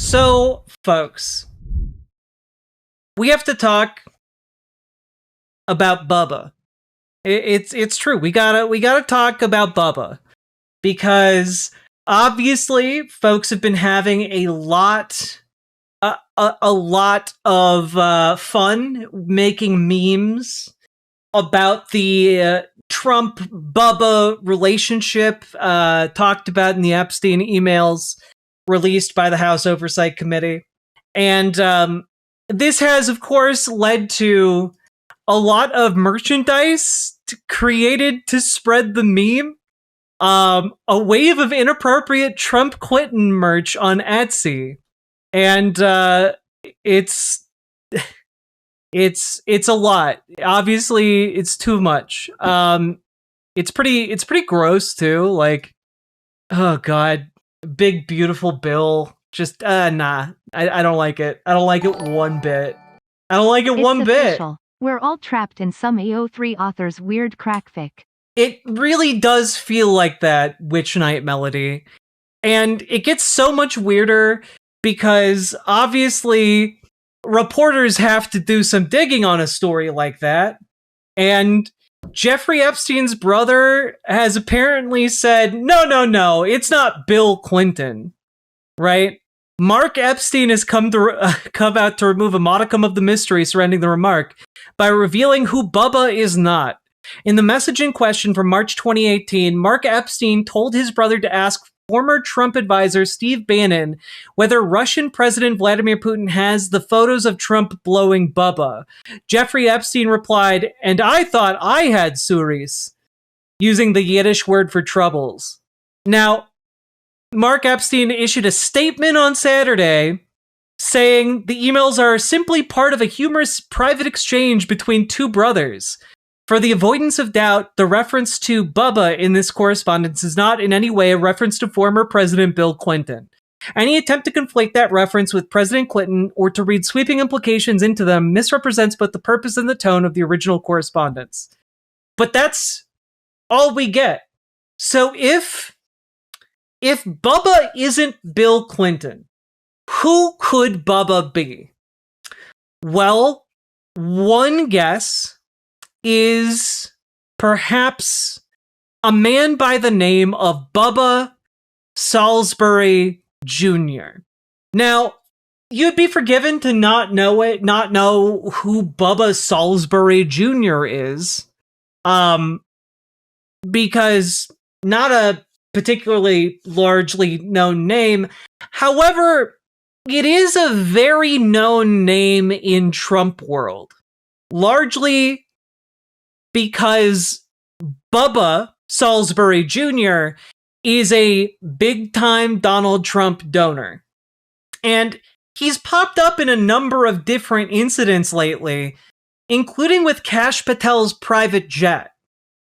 So, folks, we have to talk about Bubba. It's true. We gotta talk about Bubba because obviously, folks have been having a lot of fun making memes about the Trump Bubba relationship talked about in the Epstein emails released by the House Oversight Committee. And this has, of course, led to a lot of merchandise created to spread the meme. A wave of inappropriate Trump Clinton merch on Etsy. And it's it's a lot. Obviously, it's too much. It's pretty gross too. Like, oh god, big beautiful Bill. Just nah. I don't like it. I don't like it one bit. I don't like it one bit. Official. We're all trapped in some AO3 author's weird crackfic. It really does feel like that Witch Night melody. And it gets so much weirder because obviously reporters have to do some digging on a story like that. And Jeffrey Epstein's brother has apparently said, no, it's not Bill Clinton, right? Mark Epstein has come out to remove a modicum of the mystery surrounding the remark by revealing who Bubba is not. In the message in question from March 2018, Mark Epstein told his brother to ask former Trump advisor Steve Bannon whether Russian President Vladimir Putin has the photos of Trump blowing Bubba. Jeffrey Epstein replied, "And I thought I had Suris," using the Yiddish word for troubles. Now, Mark Epstein issued a statement on Saturday saying the emails are simply part of a humorous private exchange between two brothers. For the avoidance of doubt, the reference to Bubba in this correspondence is not in any way a reference to former President Bill Clinton. Any attempt to conflate that reference with President Clinton or to read sweeping implications into them misrepresents both the purpose and the tone of the original correspondence. But that's all we get. So if Bubba isn't Bill Clinton, who could Bubba be? Well, one guess is perhaps a man by the name of Bubba Salsbury Jr. Now, you'd be forgiven to not know who Bubba Salsbury Jr. is, because not a particularly largely known name. However, it is a very known name in Trump world, largely because Bubba Salsbury Jr. is a big-time Donald Trump donor. And he's popped up in a number of different incidents lately, including with Kash Patel's private jet.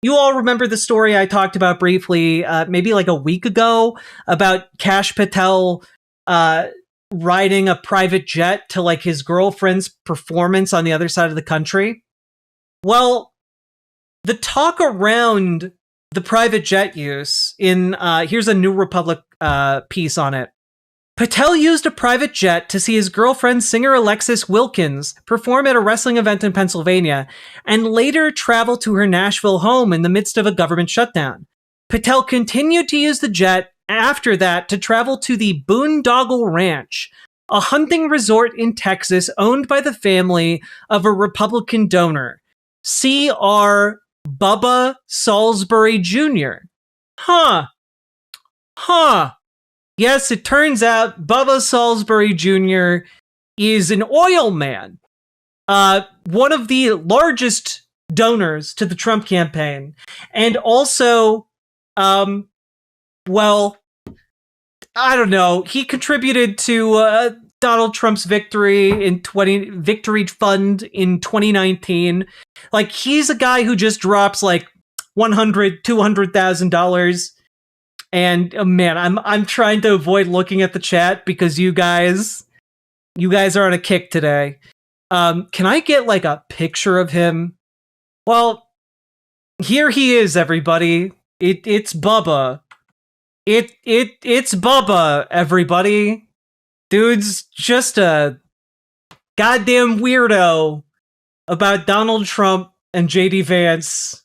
You all remember the story I talked about briefly, maybe like a week ago, about Kash Patel riding a private jet to like his girlfriend's performance on the other side of the country? Well, the talk around the private jet use in, here's a New Republic piece on it. Patel used a private jet to see his girlfriend, singer Alexis Wilkins, perform at a wrestling event in Pennsylvania, and later travel to her Nashville home in the midst of a government shutdown. Patel continued to use the jet after that to travel to the Boondoggle Ranch, a hunting resort in Texas owned by the family of a Republican donor, C.R. Bubba Salsbury Jr. Huh. Yes, it turns out Bubba Salsbury Jr. is an oil man. One of the largest donors to the Trump campaign. And also, well, I don't know. He contributed to Donald Trump's victory fund in 2019. Like, he's a guy who just drops like $100,000-$200,000. And man, I'm trying to avoid looking at the chat because you guys are on a kick today. Can I get like a picture of him? Well, here he is, everybody. It's Bubba. It's Bubba, everybody. Dude's just a goddamn weirdo about Donald Trump and JD Vance.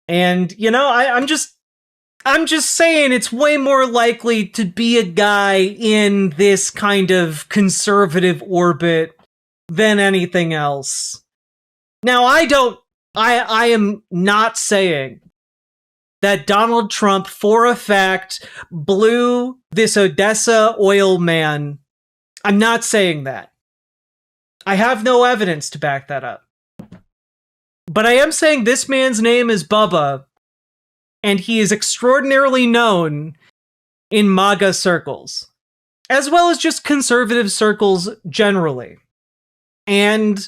And, you know, I'm just saying it's way more likely to be a guy in this kind of conservative orbit than anything else. Now, I am not saying that Donald Trump, for a fact, blew this Odessa oil man. I'm not saying that. I have no evidence to back that up. But I am saying this man's name is Bubba, and he is extraordinarily known in MAGA circles, as well as just conservative circles generally. And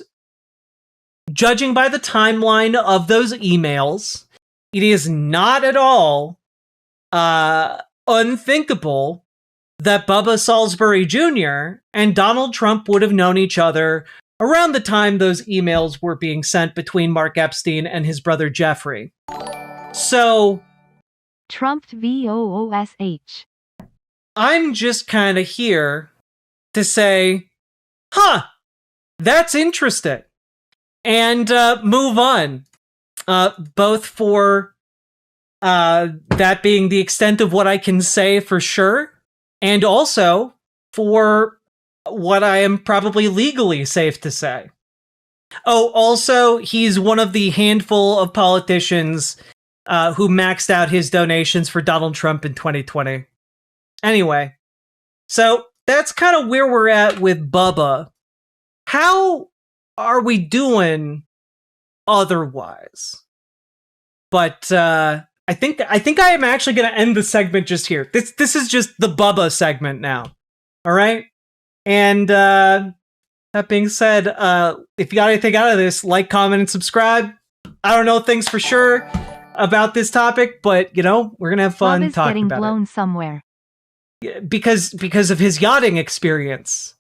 judging by the timeline of those emails, it is not at all unthinkable that Bubba Salsbury Jr. and Donald Trump would have known each other around the time those emails were being sent between Mark Epstein and his brother Jeffrey. So, Trump VOOSH. I'm just kind of here to say, that's interesting. And move on. Both for that being the extent of what I can say for sure, and also for what I am probably legally safe to say. Oh, also, he's one of the handful of politicians who maxed out his donations for Donald Trump in 2020. Anyway, so that's kind of where we're at with Bubba. How are we doing otherwise? But I think I am actually going to end the segment just here. This is just the Bubba segment now. All right? And that being said, if you got anything out of this, like, comment, and subscribe. I don't know things for sure about this topic, but, you know, we're going to have fun Bubba's talking getting about blown somewhere. Because of his yachting experience.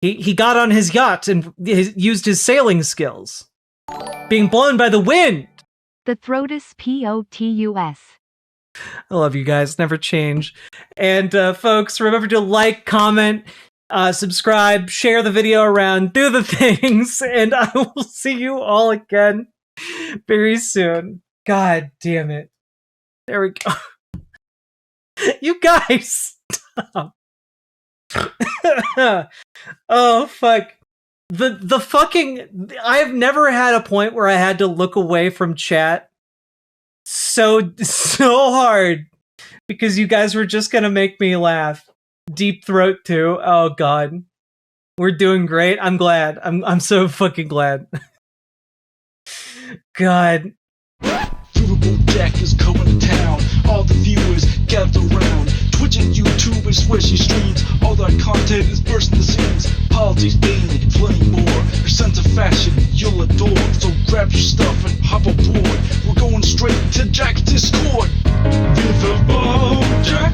He got on his yacht and used his sailing skills. Being blown by the wind. The throatus POTUS. I love you guys. Never change. And folks, remember to like, comment, subscribe, share the video around, do the things, and I will see you all again very soon. God damn it. There we go. You guys, stop. Oh, fuck. The fucking... I've never had a point where I had to look away from chat so hard because you guys were just gonna make me laugh. Deep Throat too. Oh, God. We're doing great. I'm glad. I'm so fucking glad. God. Riverboat Jack is coming to town. All the viewers gather around. Twitch and YouTube is where she streams. All that content is bursting the seams. Politics, gaming, plenty more. Her sense of fashion you'll adore. So grab your stuff and hop aboard. We're going straight to Jack's Discord. Riverboat Jack.